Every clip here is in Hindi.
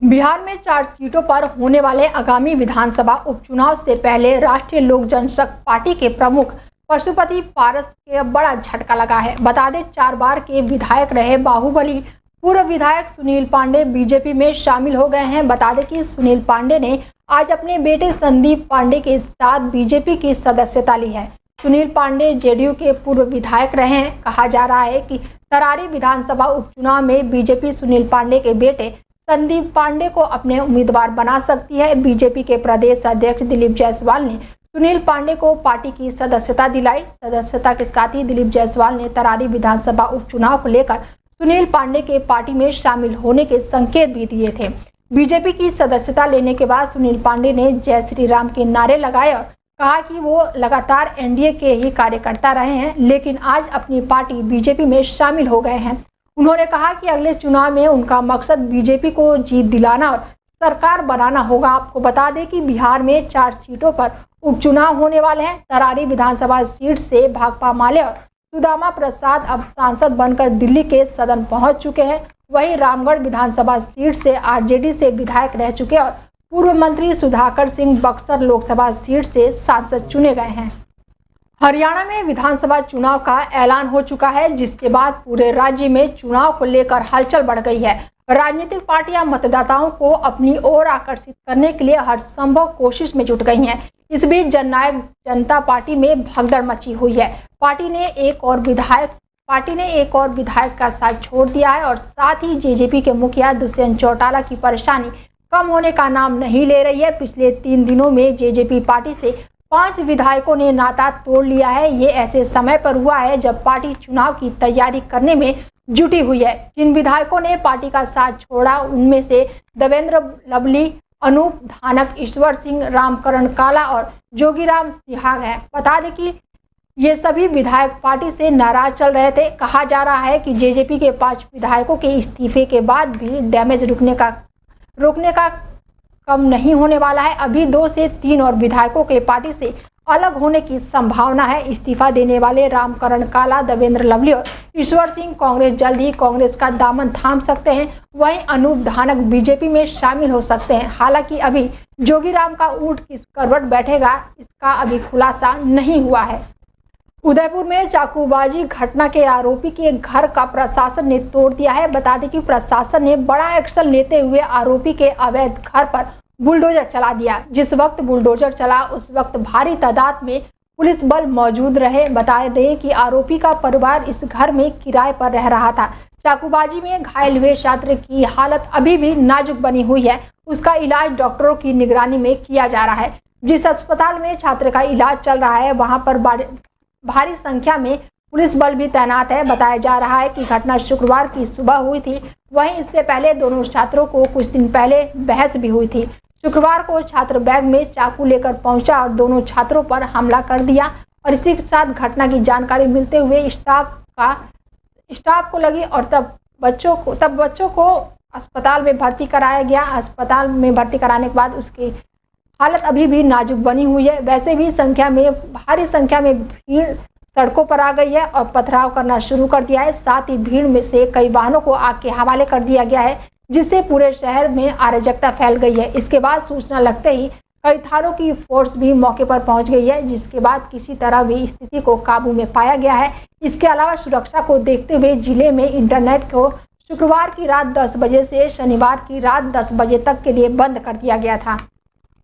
बिहार में 4 सीटों पर होने वाले आगामी विधानसभा उपचुनाव से पहले राष्ट्रीय लोक जनशक्ति पार्टी के प्रमुख पशुपति पारस के बड़ा झटका लगा है। बता दें, 4 बार के विधायक रहे बाहुबली पूर्व विधायक सुनील पांडे बीजेपी में शामिल हो गए हैं। बता दें कि सुनील पांडे ने आज अपने बेटे संदीप पांडे के साथ बीजेपी की सदस्यता ली है। सुनील पांडे जेडीयू के पूर्व विधायक रहे हैं। कहा जा रहा है कि तरारी विधानसभा उपचुनाव में बीजेपी सुनील पांडे के बेटे संदीप पांडे को अपने उम्मीदवार बना सकती है। बीजेपी के प्रदेश अध्यक्ष दिलीप जायसवाल ने सुनील पांडे को पार्टी की सदस्यता दिलाई। सदस्यता के साथ ही दिलीप जायसवाल ने तरारी विधानसभा उपचुनाव को लेकर सुनील पांडे के पार्टी में शामिल होने के संकेत भी दिए थे। बीजेपी की सदस्यता लेने के बाद सुनील पांडे ने जय श्री राम के नारे लगाए और कहा कि वो लगातार एनडीए के ही कार्यकर्ता रहे हैं, लेकिन आज अपनी पार्टी बीजेपी में शामिल हो गए हैं। उन्होंने कहा कि अगले चुनाव में उनका मकसद बीजेपी को जीत दिलाना और सरकार बनाना होगा। आपको बता दें कि बिहार में 4 सीटों पर उपचुनाव होने वाले हैं। तरारी विधानसभा सीट से भाकपा माले और सुदामा प्रसाद अब सांसद बनकर दिल्ली के सदन पहुंच चुके हैं। वहीं रामगढ़ विधानसभा सीट से आरजेडी से विधायक रह चुके और पूर्व मंत्री सुधाकर सिंह बक्सर लोकसभा सीट से सांसद चुने गए हैं। हरियाणा में विधानसभा चुनाव का ऐलान हो चुका है, जिसके बाद पूरे राज्य में चुनाव को लेकर हलचल बढ़ गई है। राजनीतिक पार्टियां मतदाताओं को अपनी ओर आकर्षित करने के लिए हर संभव कोशिश में जुट गई हैं। इस बीच जननायक जनता पार्टी में भगदड़ मची हुई है। पार्टी ने एक और विधायक का साथ छोड़ दिया है और साथ ही जेजेपी के मुखिया दुष्यंत चौटाला की परेशानी कम होने का नाम नहीं ले रही है। पिछले 3 दिनों में जेजेपी पार्टी से 5 विधायकों ने नाता तोड़ लिया है। ये ऐसे समय पर हुआ है जब पार्टी चुनाव की तैयारी करने में जुटी हुई है। जिन विधायकों ने पार्टी का साथ छोड़ा उनमें से देवेंद्र लवली, अनूप धानक, ईश्वर सिंह, रामकरण काला और जोगीराम सिहाग हैं। बता दें कि ये सभी विधायक पार्टी से नाराज चल रहे थे। कहा जा रहा है कि जेजेपी के 5 विधायकों के इस्तीफे के बाद भी डैमेज रोकने का कम नहीं होने वाला है। अभी 2 से 3 और विधायकों के पार्टी से अलग होने की संभावना है। इस्तीफा देने वाले रामकरण काला, देवेंद्र लवली और ईश्वर सिंह कांग्रेस जल्द ही कांग्रेस का दामन थाम सकते हैं। वहीं अनूप धानक बीजेपी में शामिल हो सकते हैं। हालांकि अभी जोगीराम का ऊंट किस करवट बैठेगा, इसका अभी खुलासा नहीं हुआ है। उदयपुर में चाकूबाजी घटना के आरोपी के घर का प्रशासन ने तोड़ दिया है। बता दें कि प्रशासन ने बड़ा एक्शन लेते हुए आरोपी के अवैध घर पर बुलडोजर चला दिया। जिस वक्त बुलडोजर चला उस वक्त भारी तादाद में पुलिस बल मौजूद रहे। बता दें कि आरोपी का परिवार इस घर में किराए पर रह रहा था। चाकूबाजी में घायल हुए छात्र की हालत अभी भी नाजुक बनी हुई है। उसका इलाज डॉक्टरों की निगरानी में किया जा रहा है। जिस अस्पताल में छात्र का इलाज चल रहा है वहां पर भारी संख्या में पुलिस बल भी तैनात है। बताया जा रहा है कि घटना शुक्रवार की सुबह हुई थी। वहीं इससे पहले दोनों छात्रों को कुछ दिन पहले बहस भी हुई थी। शुक्रवार को छात्र बैग में चाकू लेकर पहुंचा और दोनों छात्रों पर हमला कर दिया और इसी के साथ घटना की जानकारी मिलते हुए स्टाफ को लगी और तब बच्चों को अस्पताल में भर्ती कराया गया। अस्पताल में भर्ती कराने के बाद उसकी हालत अभी भी नाजुक बनी हुई है। वैसे भी भारी संख्या में भीड़ सड़कों पर आ गई है और पथराव करना शुरू कर दिया है। साथ ही भीड़ में से कई वाहनों को आग के हवाले कर दिया गया है, जिससे पूरे शहर में अराजकता फैल गई है। इसके बाद सूचना लगते ही कई थानों की फोर्स भी मौके पर पहुंच गई है, जिसके बाद किसी तरह भी स्थिति को काबू में पाया गया है। इसके अलावा सुरक्षा को देखते हुए जिले में इंटरनेट को शुक्रवार की रात 10 बजे से शनिवार की रात 10 बजे तक के लिए बंद कर दिया गया था।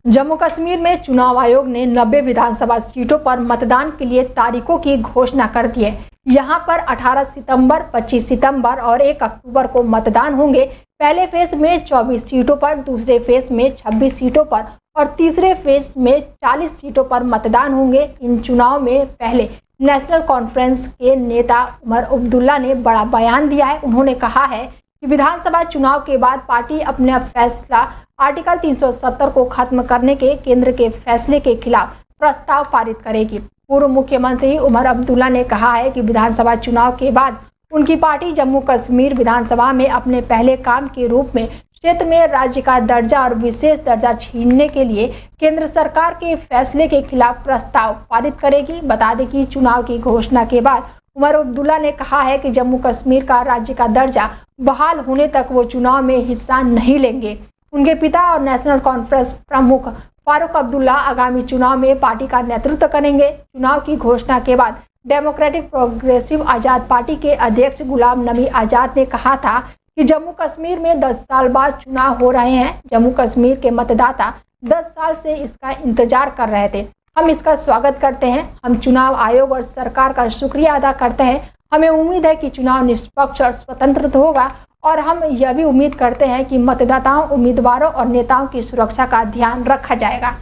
जम्मू कश्मीर में चुनाव आयोग ने 90 विधानसभा सीटों पर मतदान के लिए तारीखों की घोषणा कर दी है। यहां पर 18 सितंबर, 25 सितंबर और 1 अक्टूबर को मतदान होंगे। पहले फेज में 24 सीटों पर, दूसरे फेज में 26 सीटों पर और तीसरे फेज में 40 सीटों पर मतदान होंगे। इन चुनाव में पहले नेशनल कॉन्फ्रेंस के नेता उमर अब्दुल्ला ने बड़ा बयान दिया है। उन्होंने कहा है कि विधानसभा चुनाव के बाद पार्टी अपना फैसला आर्टिकल 370 को खत्म करने के केंद्र के फैसले के खिलाफ प्रस्ताव पारित करेगी। पूर्व मुख्यमंत्री उमर अब्दुल्ला ने कहा है कि विधानसभा चुनाव के बाद उनकी पार्टी जम्मू कश्मीर विधानसभा में अपने पहले काम के रूप में क्षेत्र में राज्य का दर्जा और विशेष दर्जा छीनने के लिए केंद्र सरकार के फैसले के खिलाफ प्रस्ताव पारित करेगी। बता दें कि चुनाव की घोषणा के बाद उमर अब्दुल्ला ने कहा है कि जम्मू कश्मीर का राज्य का दर्जा बहाल होने तक वो चुनाव में हिस्सा नहीं लेंगे। उनके पिता और नेशनल कॉन्फ्रेंस प्रमुख फारूक अब्दुल्ला आगामी चुनाव में पार्टी का नेतृत्व करेंगे। चुनाव की घोषणा के बाद डेमोक्रेटिक प्रोग्रेसिव आजाद पार्टी के अध्यक्ष गुलाम नबी आजाद ने कहा था कि जम्मू कश्मीर में 10 साल बाद चुनाव हो रहे हैं। जम्मू कश्मीर के मतदाता 10 साल से इसका इंतजार कर रहे थे। हम इसका स्वागत करते हैं। हम चुनाव आयोग और सरकार का शुक्रिया अदा करते हैं। हमें उम्मीद है कि चुनाव निष्पक्ष और स्वतंत्र होगा और हम यह भी उम्मीद करते हैं कि मतदाताओं, उम्मीदवारों और नेताओं की सुरक्षा का ध्यान रखा जाएगा।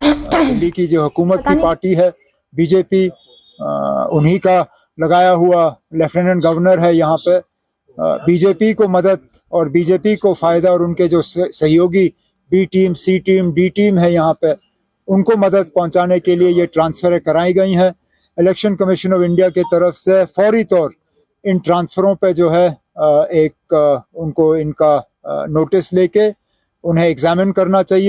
दिल्ली की जो हुकूमत की पार्टी है बीजेपी, उन्हीं का लगाया हुआ लेफ्टिनेंट गवर्नर है यहाँ पे। बीजेपी को मदद और बीजेपी को फायदा और उनके जो सहयोगी बी टीम, सी टीम, डी टीम है यहाँ पे, उनको मदद पहुंचाने के लिए ये ट्रांसफर कराई गई हैं। इलेक्शन कमीशन ऑफ इंडिया की तरफ से फौरी तौर इन ट्रांसफरों पे जो है उनको इनका नोटिस लेके उन्हें एग्जामिन करना चाहिए।